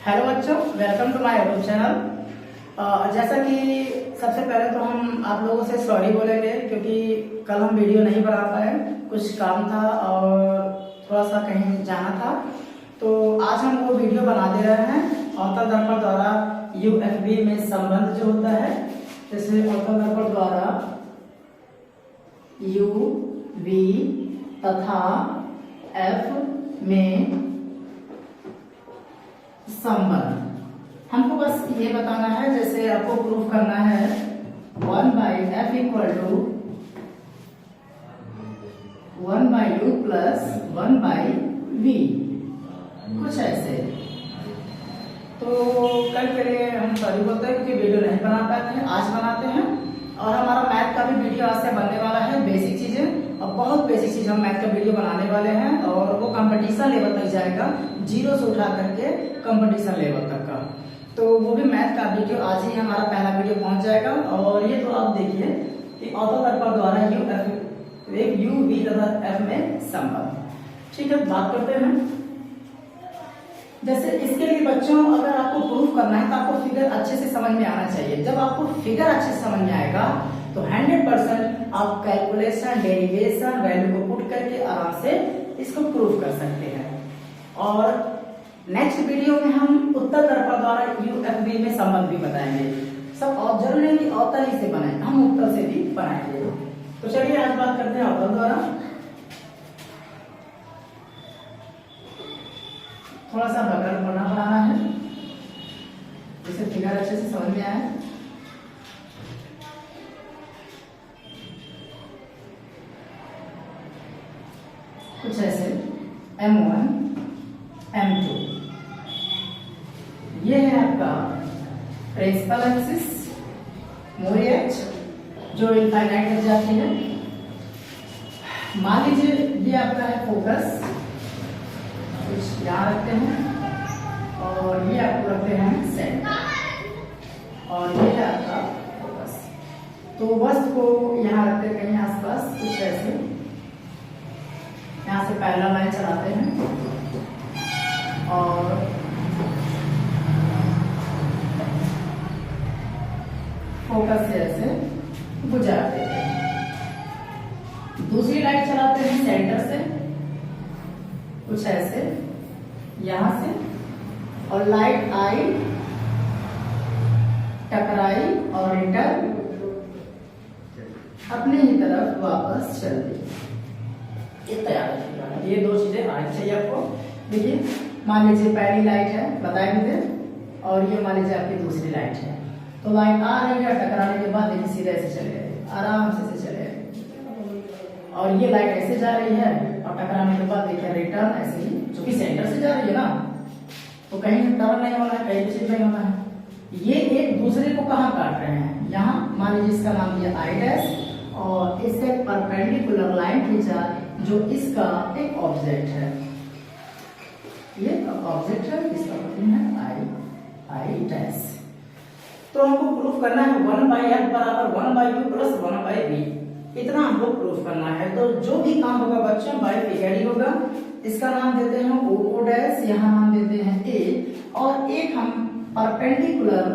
Hello बच्चों, welcome to my YouTube channel. जैसा कि सबसे पहले तो हम आप लोगों से सॉरी बोलेंगे क्योंकि कल हम वीडियो नहीं बना पाए, कुछ काम था और थोड़ा सा कहीं जाना था। तो आज हम वो वीडियो बना दे रहे हैं अवतल दर्पण द्वारा यूएफबी में संबंध जो होता है, जैसे अवतल दर्पण द्वारा यू वी तथा एफ में संबंध। हमको बस ये बताना है, जैसे आपको प्रूफ करना है 1/f equal to 1/u plus 1/v, कुछ ऐसे। तो कल के लिए हम सॉरी बोलते हैं क्योंकि वीडियो नहीं बना पाते हैं, आज बनाते हैं। और हमारा मैथ का भी वीडियो आज से बनने वाला है, बेसिक चीजें, और बहुत बेसिक चीज हम मैथ का वीडियो बनाने वाले हैं। और वो कंपटीशन लेवल तक जाएगा, जीरो से उठा करके कंपटीशन लेवल तक का। तो वो भी मैथ का वीडियो आज ही हमारा पहला वीडियो पहुंच जाएगा। और ये तो आप देखिए कि अवतल दर्पण द्वारा यू वी तथा एफ में संबंध। ठीक है, बात करते हैं। जैसे इसके लिए बच्चों, अगर आपको प्रूफ करना है तो आपको फिगर अच्छे से समझ में आना चाहिए। जब आपको फिगर अच्छे से समझ में आएगा तो 100% आप कैलकुलेशन, डेरिवेशन, वैल्यू को पुट करके आराम से इसको प्रूफ कर सकते हैं। और नेक्स्ट वीडियो में हम उत्तल दर्पण द्वारा यूएफबी में संबंध भी बताएंगे। सब और जरूरी नहीं अवतल ही से बनाए, हम उत्तल से भी बनाएंगे। तो चलिए आज बात करते हैं अवतल द्वारा। थोड़ा सा बगल बनाना है जिससे फिगर अच्छे से समझ में आए। कुछ ऐसे M1 M2, ये है आपका प्रिंसिपल एक्सिस, मूरी एक्स जो इनफाइनाइट तक जाती है। मान लीजिए ये आपका है फोकस, कुछ यहाँ रखते हैं, और ये आपको रखते हैं सेंटर, और ये है आपका फोकस। तो वस्तु को यहाँ रखते हैं कहीं आसपास, कुछ ऐसे। यहाँ से पैरेलल लाइन चलाते हैं और फोकस से ऐसे गुजार देते हैं। दूसरी लाइट चलाते हैं सेंटर से, कुछ ऐसे यहां से, और लाइट आई, टकराई और रिटर्न अपने ही तरफ वापस चल दी। ये तैयार है। ये दो चीजें आनी चाहिए आपको। देखिए, मान लीजिए पहली लाइट है, बताए भी थे, और ये मान लीजिए आपकी दूसरी लाइट है। तो लाइट आ रही है, टकराने के बाद देखिए सीधे ऐसे चले गए, आराम से चले गए। और ये लाइट ऐसे जा रही है, और टकराने के बाद देखिए रिटर्न ऐसे ही, क्योंकि सेंटर से जा रही है ना, तो कहीं टर्न नहीं होना है, कहीं कुछ नहीं होना है। ये एक दूसरे को कहाँ काट रहे हैं, यहाँ मान लीजिए इसका नाम दिया आई डैश, और इससे परपेंडिकुलर लाइन खींचा जो इसका एक ऑब्जेक्ट है। ये ऑब्जेक्ट है, इसका मतलब है आई डैश। तो हमको प्रूफ करना है 1/f बराबर 1/u प्लस 1/v, इतना हमको प्रूफ करना है। तो जो भी काम होगा बच्चों बाय फिगर ही होगा। इसका नाम देते हैं o डैश, यहाँ नाम देते हैं a, और एक हम परपेंडिकुलर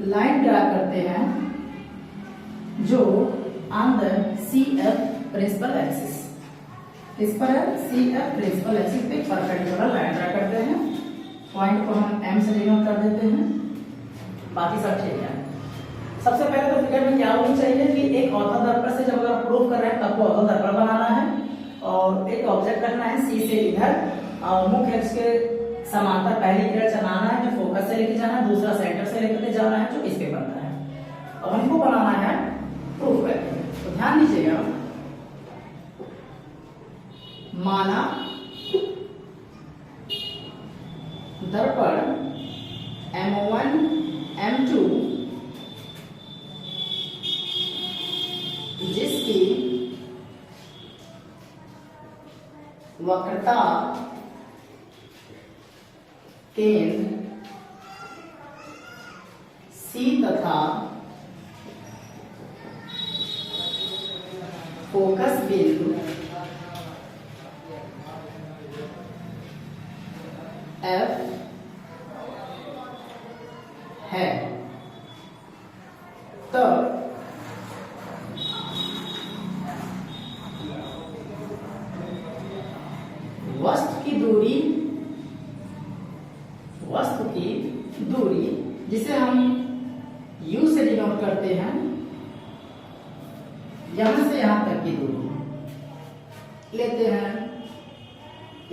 लाइन ड्रा करते हैं जो on the CF principal axis, इस पर CF प्रिंसिपल एक्सिस पे परपेंडिकुलर लाइन ड्रा करते हैं। पॉइंट को हम M से डिनोट कर देते हैं, बाकी सब ठीक है। सबसे पहले तो फिगर में क्या होनी चाहिए कि एक अवतल दर्पण से जब अगर प्रूफ कर रहे हैं तब को अवतल दर्पण बनाना है, और एक ऑब्जेक्ट रखना है C से इधर, और मुख्य अक्ष के समांतर पहली किरण चलाना है जो फोकस से लेके जाना है, दूसरा सेंटर से लेकर जाना है जो इस पे बनता है। अब हमको बनाना है प्रूफ करके, तो ध्यान दीजिएगा। माना दर्पण M1 M2 जिसकी वक्रता केंद्र C तथा फोकस बिंदु F है तब वस्तु की दूरी जिसे हम u से डिनोट करते हैं, यहां से यहां तक की दूरी लेते हैं,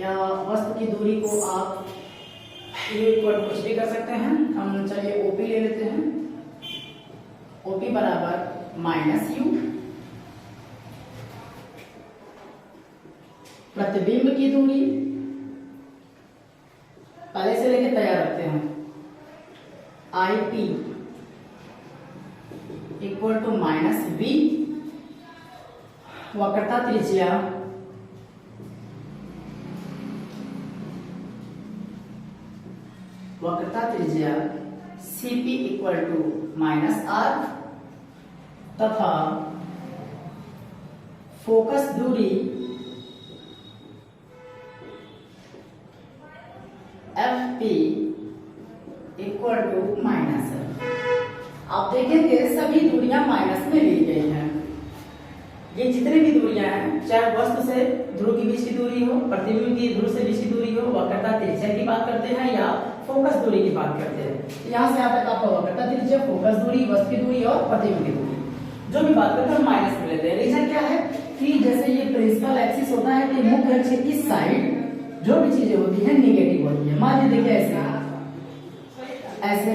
या वस्तु की दूरी को आप कुछ भी कर सकते हैं। हम चलिए OP ले लेते हैं। OP बराबर -u। प्रतिबिंब की दूरी पहले से लेके तैयार रखते हैं। IP equal to -v। वक्रता त्रिज्या CP इक्वल टू -r तथा फोकस दूरी FP इक्वल टू -r। आप देखेंगे सभी दूरियां माइनस में ली गई हैं। ये जितने भी दूरियां हैं, चाहे वस्तु से ध्रुव के बीच की दूरी हो, प्रतिबिंब की ध्रुव से बीच की दूरी हो, वक्रता त्रिज्या की बात करते हैं या फोकस दूरी की बात करते हैं। यहाँ से यहाँ तक आपका वक्रता त्रिज्या, फोकस दूरी, वस्तु की दूरी और प्रतिबिंब की दूरी जो भी बात करते हैं माइनस में लेते हैं। रीजन क्या है कि जैसे ये प्रिंसिपल एक्सिस होता है कि मुख्य अक्ष की इस साइड जो भी चीजें होती है निगेटिव होती है। मान लीजिए देखिए ऐसे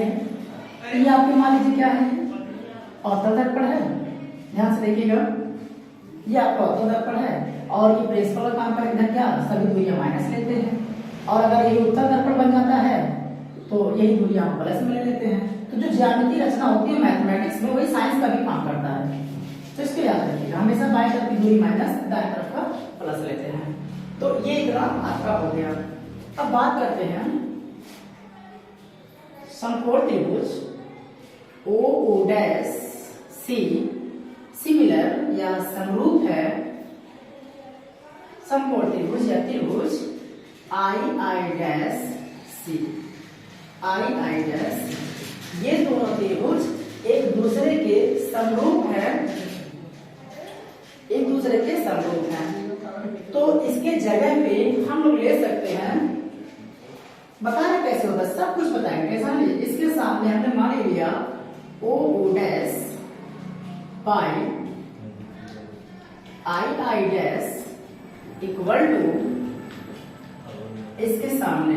ये आपके मान लीजिए क्या है, अवतल दर्पण है। ध्यान से देखिएगा, ये आपका अवतल दर्पण है और ये प्रिंसिपल का काम करेगा क्या, सभी दूरियां माइनस लेते हैं। और अगर ये उत्तल दर्पण बन जाता है तो यही दूरियां हम प्लस में ले लेते हैं। तो जो ज्यामितीय रचना होती है मैथमेटिक्स में, वही साइंस का भी काम करता है। तो इसको याद रखिएगा, हमेशा बाएं तरफ की दूरी माइनस, दाएं तरफ का प्लस लेते हैं। तो ये इतना आपका हो गया। अब बात करते हैं समकोण त्रिभुज OOC सिमिलर या समरूप है समकोण त्रिभुज या त्रिभुज II', ये दोनों त्रिभुज एक दूसरे के समरूप हैं, तो इसके जगह पे हम लोग ले सकते हैं। बता रहे कैसे होगा, सब कुछ बताएंगे कैसा नहीं। इसके सामने हमने मान लिया OO' by II' equal to इसके सामने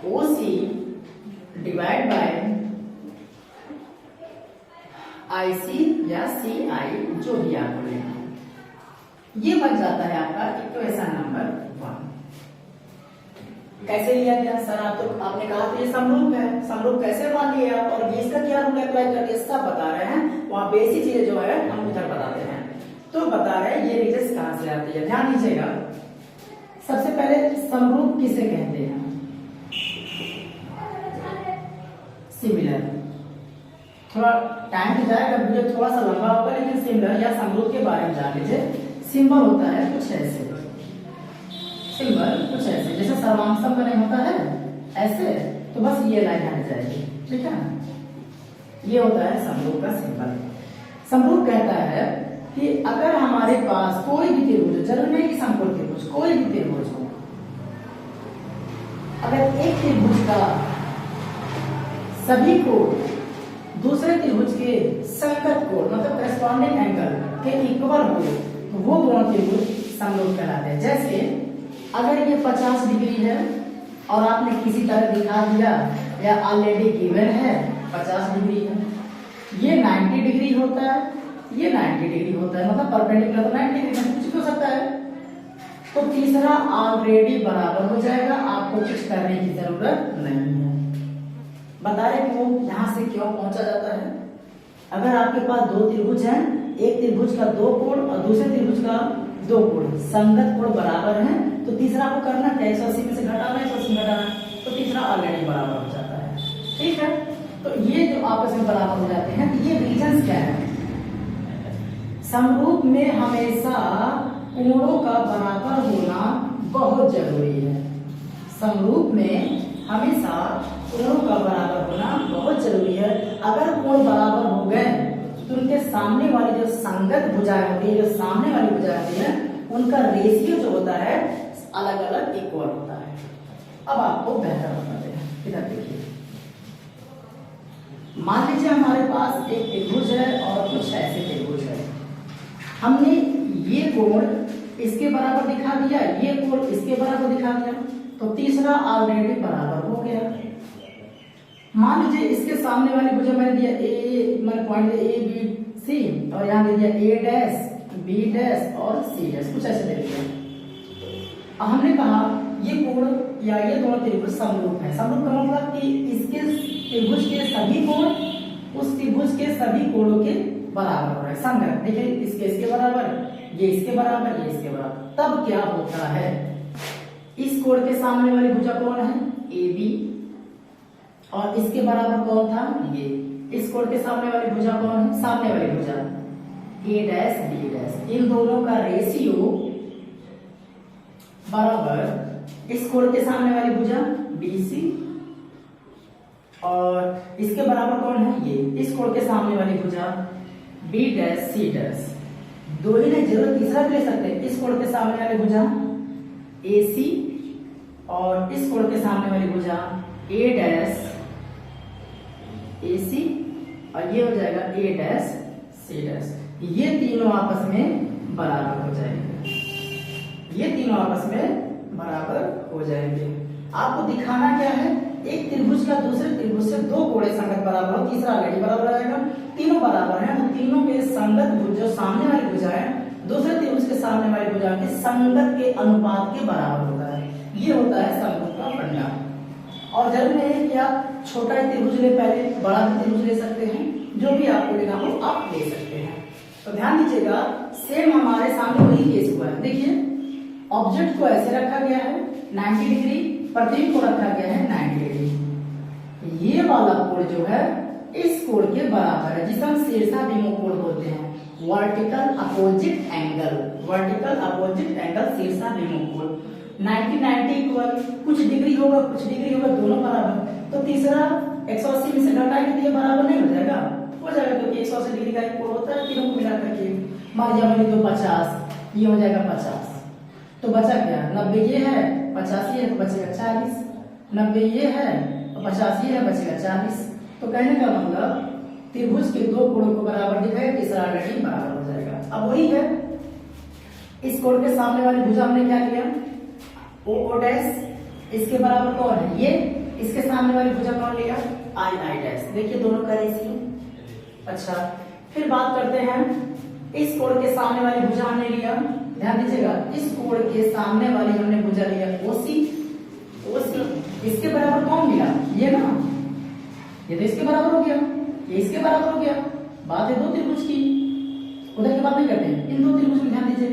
OC डिवाइड बाय IC या CI, जो भी आप बोलेंगे। ये बन जाता है आपका इक्वेशन नंबर 1। कैसे लिया गया सर, आपने कहा तो ये समरूप है, समरूप कैसे मान लिया आप, और ये इसका क्या रूल अप्लाई करके सब बता रहे हैं। वहां बेसिक चीजें जो है हम उधर बताते हैं। तो बता रहे हैं ये रीजन कहां से आती है, ध्यान दीजिएगा। सबसे पहले समरूप किसे कहते हैं, सिमिलर। थोड़ा टाइम तो जाएगा, वीडियो थोड़ा सा लंबा होगा, लेकिन सिमिलर या समरूप के बारे में जान लीजिए। सिंबल होता है कुछ ऐसे, सिंबल कुछ ऐसे, जैसे सर्वांशम का नहीं होता है ऐसे, तो बस ये लाइन आ जाएगी, ठीक है। ये होता है समरूप का सिंबल। समरूप कहता है कि अगर हमारे पास कोई भी त्रिभुज, जरूरी नहीं कि समकोण त्रिभुज, कोई भी त्रिभुज हो, अगर एक त्रिभुज का सभी कोण दूसरे त्रिभुज के संगत कोण मतलब करेस्पॉन्डिंग एंगल के इक्वल हो, तो वो दोनों त्रिभुज समरूप कहलाते हैं। जैसे अगर ये 50 डिग्री है और आपने किसी तरह दिखा दिया या ऑलरेडी गिवन है 50 डिग्री है, ये 90 डिग्री होता है, ये 90 डिग्री होता है, मतलब परपेंडिकुलर तो 90 डिग्री में कुछ हो सकता है। तो तीसरा ऑलरेडी बराबर हो जाएगा, आपको कुछ करने की जरूरत नहीं है। बता रहे कि वो यहां से क्यों पहुंचा जाता है। अगर आपके पास दो त्रिभुज हैं, एक त्रिभुज का दो कोण और दूसरे त्रिभुज का दो कोण, संगत कोण बराबर हैं, तो तीसरा को करना क्या, 180 में से घटाना है, 180 घटाना है, तो तीसरा ऑलरेडी बराबर हो जाता है, ठीक है। तो ये जो आपस में बराबर हो जाते हैं, ये रीजंस क्या है। समरूप में हमेशा कोणों का बराबर होना बहुत जरूरी है। समरूप में हमेशा कोणों का बराबर होना बहुत जरूरी है। अगर कोण बराबर हो गए तो उनके सामने वाली जो संगत भुजाएं होती है, जो सामने वाली भुजाएं होती है, उनका रेशियो जो होता है अलग अलग इक्वल होता है। अब आपको बेहतर बताते हैं, इधर देखिए। मान लीजिए हमारे पास एक त्रिभुज है और कुछ ऐसे त्रिभुज है। हमने ये कोण इसके बराबर दिखा दिया, ये कोण इसके बराबर दिखा दिया, तो तीसरा ऑलरेडी बराबर हो गया। मान लीजिए इसके सामने वाली भुजा मैंने दिया मैंने पॉइंट ए बी सी, और यहाँ दे दिया ए डैश बी डैश और सी डैश, कुछ ऐसे दे दिया। हमने कहा ये कोण या ये दोनों त्रिभुज समरूप है। समरूप का मतलब कि इसके त्रिभुज के सभी कोण उस त्रिभुज के सभी कोणों के बराबर हो रहे हैं, संगत। देखिए इसके बराबर, ये इसके बराबर, ये इसके बराबर। तब क्या होता है, इस कोण के सामने वाली भुजा कौन है, ए बी, और इसके बराबर कौन था, ये। इस कोण के सामने वाली भुजा कौन है, सामने वाली भुजा ए डैश बी डैश। इन दोनों का रेशियो बराबर इस कोण के सामने वाली भुजा बी सी, और इसके बराबर कौन है, ये। इस कोण के सामने वाली भुजा बी डैश सी डैश। दो ही नहीं, जरूर तीसरा भी ले सकते हैं। इस कोण के सामने वाली भुजा ए सी, और इस कोण के सामने वाली भुजा ए डैश ए सी, और ये हो जाएगा ए डैश सी डैश। ये तीनों आपस में बराबर हो जाएंगे, ये तीनों आपस में बराबर हो जाएंगे। आपको दिखाना क्या है, एक त्रिभुज का दूसरे त्रिभुज से दो कोणे संगत बराबर हो, तीसरा ऑलरेडी बराबर आएगा। तीनों बराबर हैं तो तीनों के संगत भुज, जो सामने वाली भुजा है दूसरे त्रिभुज के सामने वाली भुजा के संगत के अनुपात के बराबर होता है। ये होता है समरूप का फंडा। और जरूरी नहीं है कि आप छोटा त्रिभुज ले पहले, बड़ा त्रिभुज ले सकते हैं, जो भी आपको लेना हो आप ले सकते हैं। तो ध्यान दीजिएगा, सेम हमारे सामने वही केस हुआ है। देखिए ऑब्जेक्ट को ऐसे रखा गया है 90 डिग्री, प्रतिबिंब को रखा गया है 90 डिग्री। ये वाला कोण जो है इस कोण के बराबर है, जिसे हम शीर्षाभिमुख कोण बोलते हैं, vertical opposite angle. Vertical opposite angle शीर्षाभिमुख कोण 90 इक्वल, कुछ डिग्री होगा कुछ डिग्री होगा, दोनों बराबर। तो तीसरा 180 में से घटाएंगे तो ये बराबर नहीं हो जाएगा, हो जाएगा, क्योंकि 180 डिग्री का कोण होता है तीनों को मिला करके। मान लीजिए तो 50, ये हो जाएगा 50, तो बचा क्या, 90 ये है 85 है तो बचेगा 40, 90 ये है तो 85 है बचेगा 40। तो कहने का मतलब त्रिभुज के दो कोणों को बराबर दिखाए, तीसरा ऑलरेडी बराबर हो जाएगा। अब वही है, इस कोण के सामने वाली भुजा हमने क्या किया, ओ डैश, इसके बराबर कौन है, ये। इसके सामने वाली भुजा कौन लिया, आई डैश। देखिए दोनों का रेशियो। अच्छा, फिर बात करते हैं, इस कोण के सामने वाली भुजा हमने लिया, ध्यान दीजिएगा, इस कोण के सामने वाली हमने भुजा लिया ओसी। इसके बराबर कौन मिला, ये ना, ये तो इसके बराबर हो गया, ये इसके बराबर हो गया। बात है दो त्रिभुज की, उधर की बात नहीं करते हैं, इन दो त्रिभुज में ध्यान दीजिए।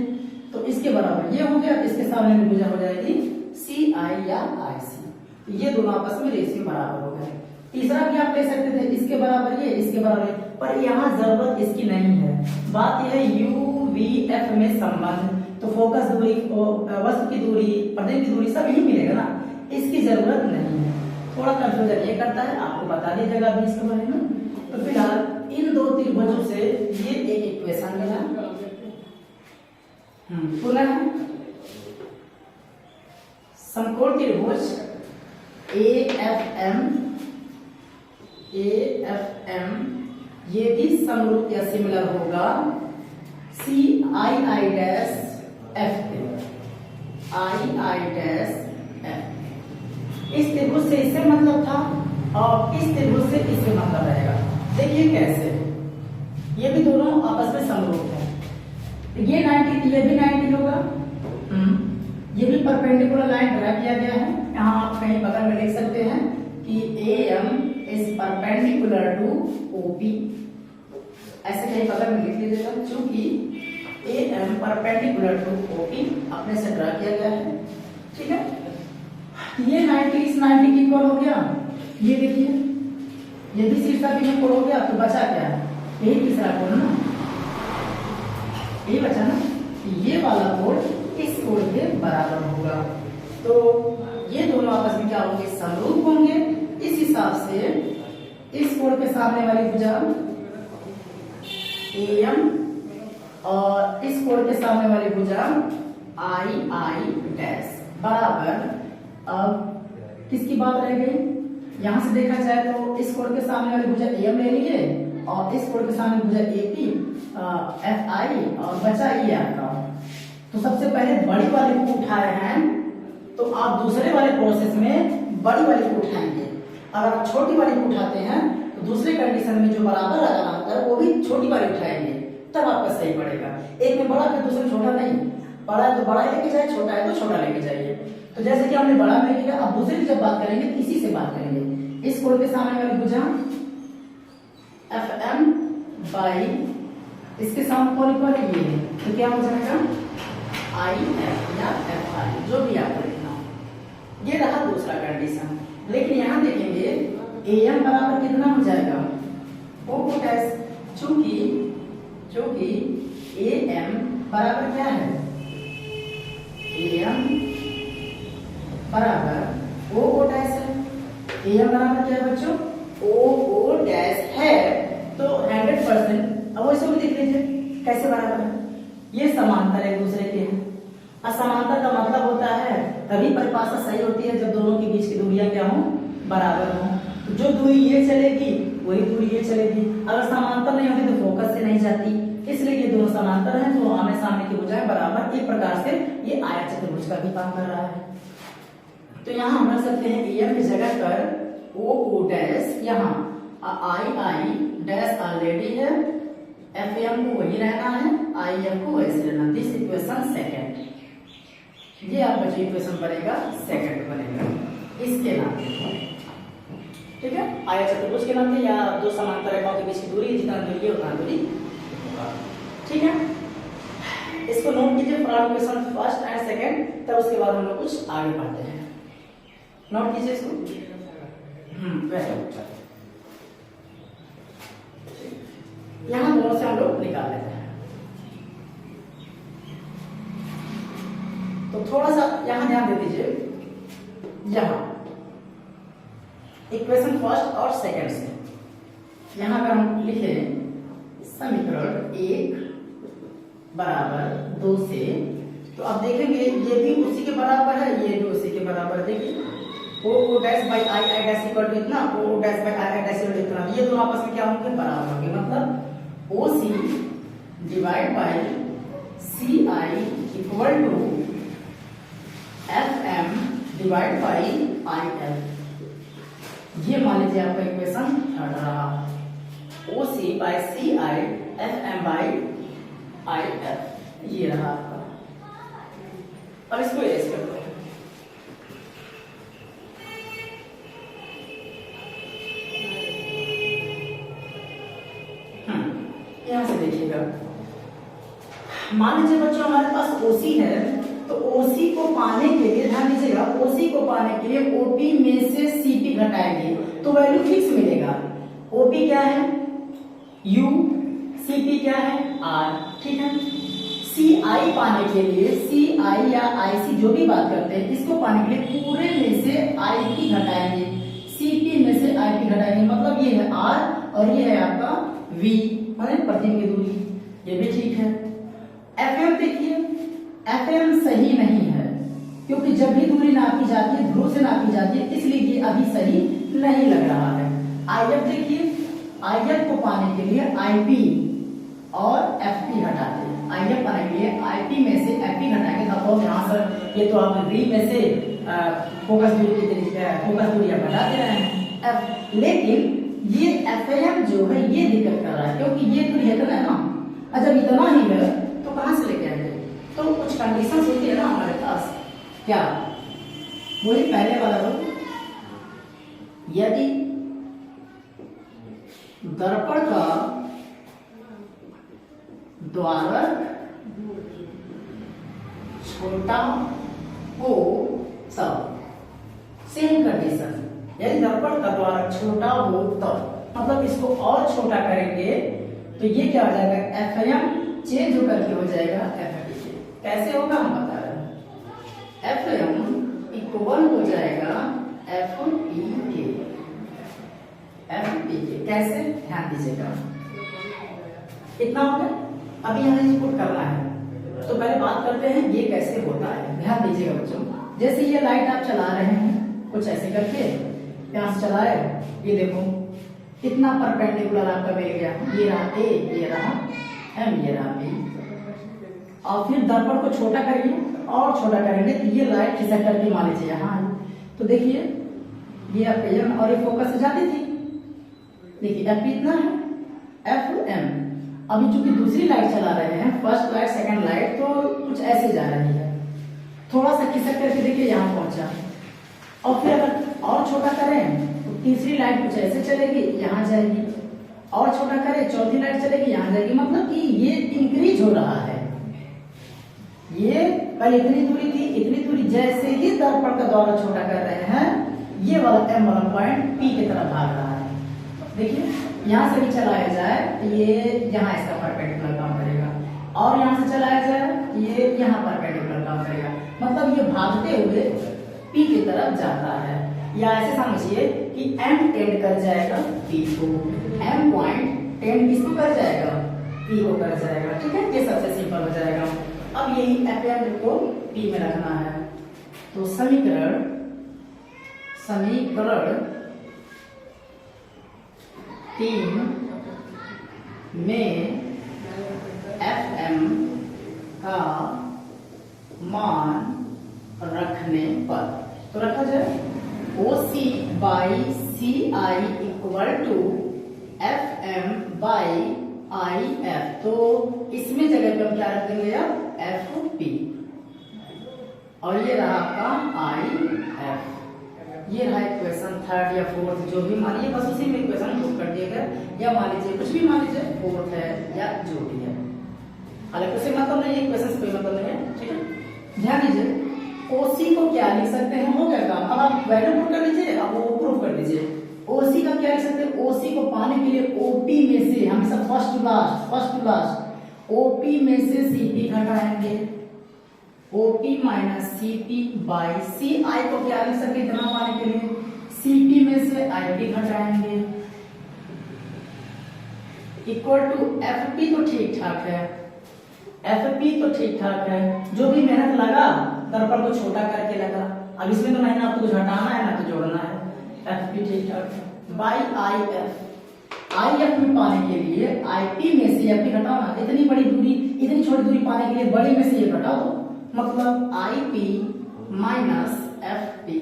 तो इसके बराबर ये हो गया, इसके सामने में भुजा हो जाएगी सी आई या आई सी। ये दोनों आपस में रेशियो बराबर हो गए। तीसरा भी आप ले सकते थे, इसके बराबर ये, इसके बराबर, पर यहाँ जरूरत इसकी नहीं है। बात यह है यू वी एफ में संबंध, तो फोकस दूरी, वस्तु की दूरी, प्रतिबिंब की दूरी सब यही मिलेगा ना, इसकी जरूरत नहीं है। थोड़ा कंफ्यूजन ये करता है, आपको बता दीजिएगा अभी इसके बारे में। तो फिलहाल इन दो त्रिभुजों से ये एक इक्वेशन मिला। पुनः समकोण त्रिभुज AFM ये भी समरूप या सिमिलर होगा CII डैश F पे, II डैश F। इस त्रिभुज से इससे मतलब था और इस त्रिभुज से इससे मतलब रहेगा। देखिए कैसे, ये भी दोनों आपस में समरूप है। ये 90, ये भी 90 होगा। ये भी परपेंडिकुलर लाइन ड्रा किया गया है। यहाँ आप कहीं बगल में लिख सकते हैं कि AM is perpendicular to OP, ऐसे कहीं बगल में लिख लीजिएगा, क्योंकि AM परपेंडिकुलर टू OP अपने से ड्रा किया गया है। ठीक है, ये 90 इस 90 की इक्वल हो गया। ये देखिए, ये भी शीर्षाभिमुख कोण हो गया। तो बचा क्या है, यही तीसरा कोण ना, यही बचा ना। ये वाला कोण इस कोण के बराबर होगा। तो ये दोनों आपस में क्या होंगे, समरूप होंगे। इस हिसाब से इस कोण के सामने वाली भुजा AM और इस कोण के सामने वाली भुजा II डैश बराबर, अब किसकी बात रह गई, यहां से देखा जाए तो इस कोण के सामने वाली भुजा AM ले लीजिए और इस कोण के सामने भुजा AP FI और बचा ये आपका। तो सबसे पहले बड़ी वाले को उठाए हैं तो आप दूसरे वाले प्रोसेस में बड़ी वाली को उठाएंगे। अगर आप छोटी वाली को उठाते हैं तो दूसरे कंडीशन में जो बराबर आ रहा होता है वो भी छोटी वाली उठाएंगे, तब आपका सही पड़ेगा। एक में बड़ा फिर दूसरे में छोटा नहीं, बड़ा है तो बड़ा लेके जाए, छोटा है तो छोटा लेके जाइए। तो जैसे कि हमने बड़ा में किया, अब दूसरे की जब बात करेंगे तो इसी से बात करेंगे। इस कोण के सामने वाली भुजा FM बाई इसके सामने कौन इक्वल है ये, तो क्या हो जाएगा IF या FI, जो भी आपको लिखना हो। ये रहा दूसरा कंडीशन। लेकिन यहाँ देखेंगे AM बराबर कितना हो जाएगा O डैश, चूंकि AM बराबर क्या है, AM बराबर O डैश है। AM बराबर क्या है बच्चों, O डैश है, तो 100%। अब वैसे भी देख लीजिए कैसे बराबर है, ये समांतर एक दूसरे के हैं। असमांतर का मतलब होता है तभी परिभाषा सही होती है जब दोनों के बीच की दूरियां क्या हो, बराबर हो। तो जो दूरी ये चलेगी वही दूरी ये चलेगी। अगर समांतर नहीं होती तो फोकस से नहीं जाती, इसलिए ये दोनों समांतर हैं तो आमने सामने की भुजाएं बराबर। एक प्रकार से ये आयत चतुर्भुज का भी काम कर रहा है। तो यहाँ हम रख सकते हैं AM की जगह पर O डैश, यहाँ I डैश ऑलरेडी है, FM को वही रहना है, IF को वैसे रहना। दिस इक्वेशन सेकंड, ये आपका जो इक्वेशन बनेगा सेकंड बनेगा इसके नाते, ठीक है। आयत चतुर्भुज के नाते या दो समांतर रेखाओं के बीच की दूरी जितना दूरी है उतना दूरी, ठीक है। इसको नोट कीजिए for equation first and second, तब उसके बाद हम लोग कुछ आगे बढ़ते हैं। नोट कीजिए इसको। वैसे यहां दोनों से हम लोग निकाल लेते हैं। तो थोड़ा सा यहां ध्यान दे दीजिए, यहां इक्वेशन फर्स्ट और सेकंड से यहां अगर हम लिखे समीकरण 1 बराबर 2 से, तो आप देखेंगे ये भी उसी के बराबर है, ये भी उसी के बराबर। देखिए O dash by I dash equal to इतना, O dash by I dash equal to इतना, ये दोनों आपस में क्या होंगे, बराबर होंगे। मतलब OC divide by CI equal to FM divide by IF। ये मान लीजिए आपका इक्वेशन थर्ड रहा, OC बाई CI FM बाई IF, ये रहा आपका। अब इसको एरेज कर दो। यहां से देखिएगा, मान लीजिए बच्चों हमारे पास OC है, तो OC को पाने के लिए ध्यान दीजिएगा, OC को पाने के लिए OP में से CP घटाएंगे तो वैल्यू फिक्स मिलेगा। OP क्या है U, CP क्या है R, ठीक है। CI पाने के लिए, CI या IC जो भी बात करते हैं, इसको पाने के लिए पूरे में से IP घटाएंगे, CP में से IP घटाएंगे, मतलब ये है R और ये है आपका V, माने प्रतिबिंब की दूरी, ये भी ठीक है। FM देखिए, FM सही नहीं है क्योंकि जब भी दूरी नापी जाती है ध्रुव से नापी जाती है, इसलिए ये अभी सही नहीं लग रहा है। IF देखिए, IF को पाने के लिए IP और FP हटाते हैं, IF पाने के लिए IP में से FP घटाएंगे, सपोज यहाँ से ये तो आप V में से फोकस दूरी की तरीके फोकस दूरी आप घटा दे रहे हैं, लेकिन ये FM जो है ये दिक्कत कर रहा है क्योंकि ये दूरी इतना है ना, और जब इतना ही है तो कहां से लेके आएंगे। तो कुछ कंडीशंस होती है ना हमारे पास, क्या वही पहले वाला हो, यदि दर्पण का द्वारक छोटा हो तब, सेम कंडीशन, यदि दर्पण का द्वारक छोटा हो तब, मतलब इसको और छोटा करेंगे तो ये क्या हो जाएगा, FM चेंज होकर के हो जाएगा FP। कैसे होगा हम बता रहे हैं, FM इक्वल हो जाएगा एफ पी के। एफ पी के कैसे, ध्यान दीजिएगा, इतना हो गया। अभी यहाँ इनपुट करना है, तो पहले बात करते हैं ये कैसे होता है। ध्यान दीजिएगा बच्चों, जैसे ये लाइट आप चला रहे हैं कुछ ऐसे करके, यहाँ से चलाए, ये देखो कितना परपेंडिकुलर आपका मिल गया, ये रहा ए, ये रहा एम, ये रहा बी। और फिर दर्पण को छोटा करिए और छोटा करेंगे तो ये लाइट खिसक करके मान लीजिए यहाँ आई, तो देखिए ये एम और ये फोकस से जाती थी, देखिए एफ इतना है, एफ एम। अभी चूंकि दूसरी लाइट चला रहे हैं, फर्स्ट लाइट सेकंड लाइट, तो कुछ ऐसे जा रही है, थोड़ा सा खिसक करके देखिए यहाँ पहुंचा। और फिर अगर और छोटा करें तो तीसरी लाइट कुछ ऐसे चलेगी, यहाँ जाएगी, और छोटा करें चौथी लाइट चलेगी, यहाँ जाएगी। मतलब कि ये इंक्रीज हो रहा है। ये पहले इतनी दूरी थी, इतनी दूरी जैसे ही दर्पण का द्वारा छोटा कर रहे हैं, ये वाला एम वाला पॉइंट पी की तरफ भाग रहा है। देखिए यहाँ से भी चलाया जाए तो ये यहाँ इसका परपेंडिकुलर काम करेगा, और यहाँ से चलाया जाए ये यहाँ परपेंडिकुलर काम करेगा। मतलब ये भागते हुए पी की तरफ जाता है। या ऐसे समझिए कि एम टेंड कर जाएगा पी को, एम पॉइंट टेंड किसको कर जाएगा, पी को कर जाएगा। ठीक है, ये सबसे सिंपल हो जाएगा। अब यही एफ को पी में रखना है, तो समीकरण तीन में एफ एम का मान रखने पर, तो रखा जाए O C by C I equal to F M by I F. तो इसमें जगह पे हम क्या रख देंगे अब, एफ पी, और ये रहा आपका आई एफ। ये रहा इक्वेशन थर्ड या फोर्थ, जो भी मान लीजिए, बस उसी में इक्वेशन पुट कर दिएगा, या मान लीजिए कुछ भी मान लीजिए, फोर्थ है या जो भी है, हालांकि उसे मतलब नहीं है, इक्वेशन से कोई मतलब नहीं है। ठीक है, ध्यान दीजिए, ओसी को क्या लिख सकते हैं, हो क्या काम, अब आप वैल्यू पुट कर लीजिए, अब वो प्रूफ कर दीजिए। ओसी का क्या लिख सकते हैं, ओसी को पाने के लिए ओपी में से हमेशा फर्स्ट टू लास्ट ओपी में से सीपी घटाएंगे, OP minus CP by C आई को क्या लिख सकते हैं, इतना पाने के लिए सीपी में से आईपी घटाएंगे, इक्वल टू एफपी। तो ठीक ठाक है, एफपी तो ठीक ठाक है, जो भी मेहनत लगा दर्पण को छोटा करके लगा। अब इसमें तो नहीं ना आपको कुछ हटाना है ना तो जोड़ना है, एफपी ठीक ठाक है। बाई आई एफ में पाने के लिए आईपी में से एफपी घटाना, इतनी बड़ी दूरी, इतनी छोटी दूरी पाने के लिए बड़ी में से ये घटा दो, मतलब आईपी माइनस एफपी।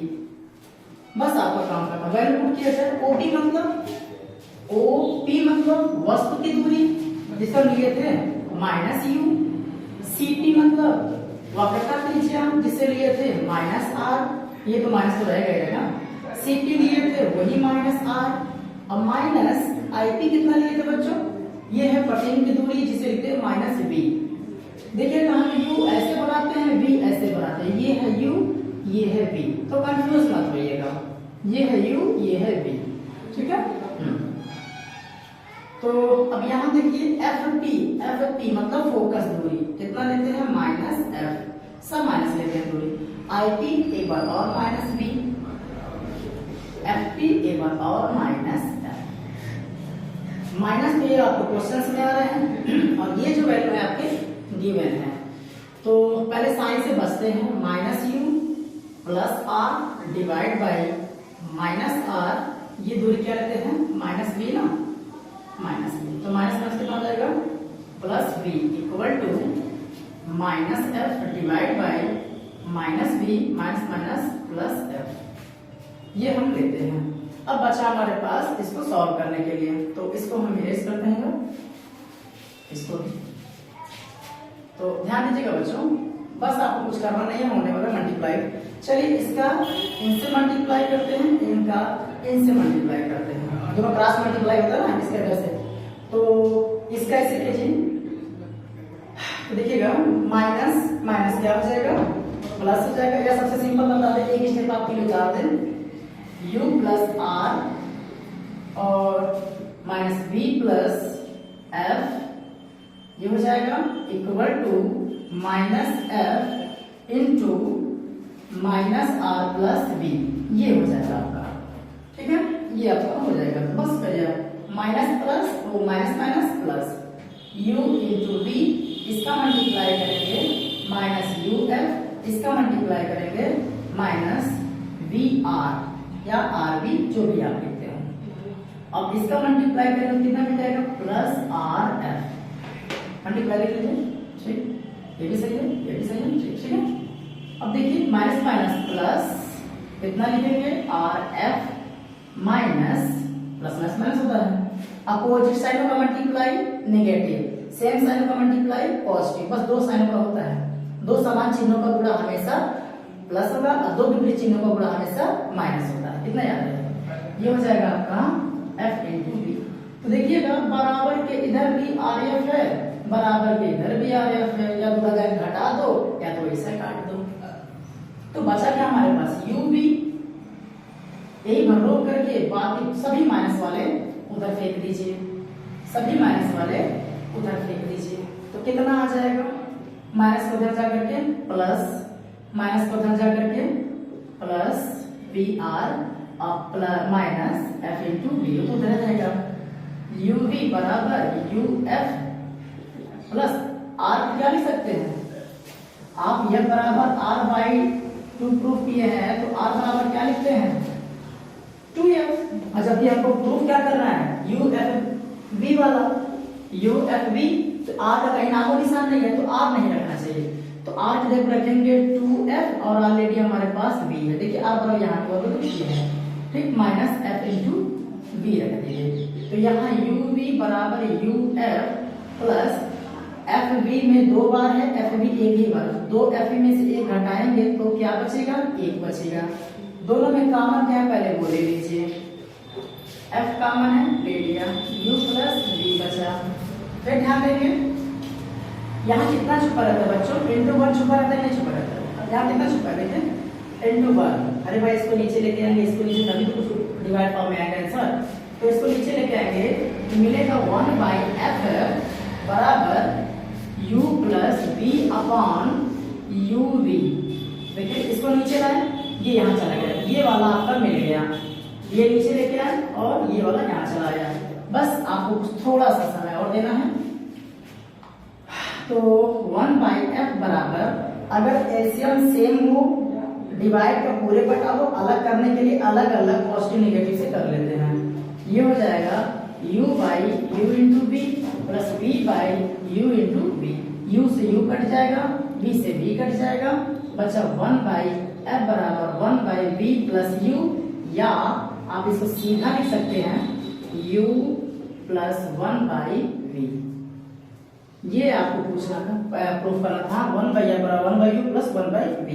बस आपका काम करना, वैल्यू पुट किया जाए। ओपी मतलब वस्तु की दूरी, जिसको लिए थे माइनस यू, सीपी मतलब वक्रता त्रिज्या, जिसे लिए थे माइनस आर, ये तो माइनस तो रहेगा ना, सीपी लिए थे वही माइनस आर, और माइनस आईपी कितना लिए थे बच्चों, ये है प्रतिबिंब की दूरी, जिसे लिखते हैं माइनस बी। देखिए हम u ऐसे बनाते हैं, v ऐसे बनाते हैं, ये है u, ये है v, तो कंफ्यूज मत होइएगा, ये है u, ये है v। ठीक है, तो अब यहाँ देखिए एफ पी मतलब फोकस दूरी कितना लेते हैं, माइनस एफ, सब माइनस लेते हैं दूरी। आई पी एक बार और माइनस बी, एफ पी एक बार और माइनस एफ। माइनस तो ये आपको क्वेश्चंस में आ रहे हैं, और ये जो वैल्यू है आपके गिवन है, तो पहले साइन से बचते हैं, minus u plus r divide by minus r, ये दूरी क्या लेते हैं, माइनस बी ना, माइनस बी, तो माइनस माइनस कितना हो जाएगा, plus b equal to minus f divide by minus b minus minus plus f, ये हम लेते हैं। अब बचा हमारे पास इसको सॉल्व करने के लिए, तो इसको हम इरेज करते हैं इसको भी। तो ध्यान दीजिएगा बच्चों, बस आपको कुछ करना नहीं है, होने वाला मल्टीप्लाई। चलिए इसका इनसे मल्टीप्लाई करते हैं, इनका इनसे मल्टीप्लाई करते हैं, दोनों क्रॉस मल्टीप्लाई होता है ना इसके वजह से। तो इसका ऐसे कीजिए, तो देखिएगा माइनस माइनस क्या हो जाएगा, प्लस हो जाएगा, या सबसे सिंपल बता दें, एक स्टेप आपके लिए उतार दें, u प्लस आर और माइनस बी प्लस एफ, ये हो जाएगा equal to minus f into minus r plus b, ये हो जाएगा आपका, ठीक है, ये आपका हो जाएगा। तो बस करिए माइनस प्लस वो minus minus plus u into v, इसका मल्टीप्लाई करेंगे माइनस यू एफ, इसका मल्टीप्लाई करेंगे माइनस वी आर या आर बी, जो भी आप लिखते हो। अब इसका मल्टीप्लाई करेंगे कितना मिल जाएगा, प्लस आर एफ, मल्टीप्लाई कर लीजिए, ठीक, ये भी सही है, ये भी सही है, ठीक है। अब देखिए माइनस माइनस प्लस कितना लिखेंगे, R F minus plus minus minus होता है, अपोजिट साइनों का मल्टीप्लाई नेगेटिव, सेम साइनों का मल्टीप्लाई पॉजिटिव, बस दो साइनों का होता है। दो समान चिन्हों का गुणा हमेशा प्लस होगा और दो विपरीत चिन्हों का गुणा हमेशा माइनस होता है, कितना याद है। ये हो जाएगा आपका एफ इंटू बी। तो देखिएगा बराबर के इधर भी आर एफ है, बराबर के इधर भी आर एफ है, या तो बगैर घटा दो या तो ऐसा काट दो। तो बचा क्या हमारे पास, यू बी, यही भर रोक करके बाकी सभी माइनस वाले उधर फेंक दीजिए, सभी माइनस वाले उधर फेंक दीजिए। तो कितना आ जाएगा, माइनस को उधर जा करके प्लस, माइनस को उधर जा करके प्लस बी आर और plus minus f into b, तो उधर जाएगा यू वी बराबर यू एफ प्लस आर, क्या लिख सकते हैं आप, यह बराबर आर बाई टू प्रूफ किए हैं, तो आर बराबर क्या लिखते हैं, 2f। अच्छा अभी आपको प्रूफ क्या करना है, यू एफ बी वाला, यू एफ बी, तो आर का कहीं नामो निशान नहीं है तो आर नहीं रखना चाहिए, तो आर की जगह रखेंगे 2f और ऑलरेडी हमारे पास b है, देखिए आर बराबर यहाँ पर तो ये है, ठीक, माइनस f इंटू बी रख दीजिए। तो यहाँ यू बी बराबर u f plus f b में दो बार है, एफ बी एक ही बार, दो एफ में से एक घटाएंगे तो क्या बचेगा, एक बचेगा। दोनों में कॉमन क्या है पहले वो ले लीजिए, f कॉमन है ले लिया, u प्लस v बचा। फिर ध्यान देंगे यहाँ कितना छुपा रहता है बच्चों, इंटू वन छुपा रहता है, नहीं छुपा रहता है, यहाँ कितना छुपा है देखिए, इंटू वन। अरे भाई इसको नीचे लेके आएंगे, इसको नीचे तभी तो कुछ डिवाइड फॉर्म में आएगा आंसर, तो इसको नीचे लेके आएंगे तो मिलेगा 1 बाई एफ बराबर u plus v upon u v. देखिए इसको नीचे लाए, ये यहाँ चला गया, ये वाला आपका मिल गया, ये नीचे लेके आए और ये वाला यहाँ चला गया। बस आपको थोड़ा सा समय और देना है। तो 1 बाई एफ बराबर, अगर एलसीएम सेम हो, डिवाइड का पूरे पटा हो, अलग करने के लिए अलग अलग पॉजिटिव नेगेटिव से कर लेते हैं। ये हो जाएगा u by u into b plus b by u into b, u से u कट जाएगा, b से b कट जाएगा, बचा 1 बाई f बराबर 1 बाई b प्लस u, या आप इसको सीधा लिख सकते हैं u प्लस 1 बाई v। ये आपको पूछना था, प्रूफ करना था, 1 बाई f बराबर 1 by u plus 1 by v।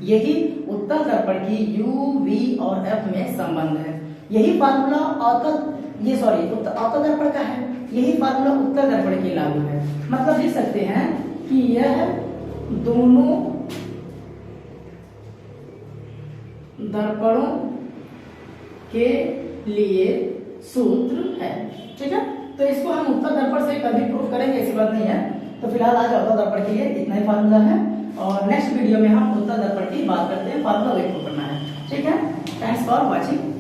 यही उत्तल दर्पण की u, v और f में संबंध है। यही फार्मूला अवतल दर्पण का है, यही फार्मूला उत्तल दर्पण के लागू है। मतलब लिख सकते हैं कि यह दोनों दर्पणों के लिए सूत्र है, ठीक है। तो इसको हम उत्तल दर्पण से कभी प्रूफ करेंगे, ऐसी बात नहीं है। तो फिलहाल आज अवतल दर्पण के लिए इतना ही फार्मूला है, और नेक्स्ट वीडियो में हम उत्तल दर्पण की बात करते हैं, फार्मूला वही प्रूफ करना है, ठीक है। Thanks for watching.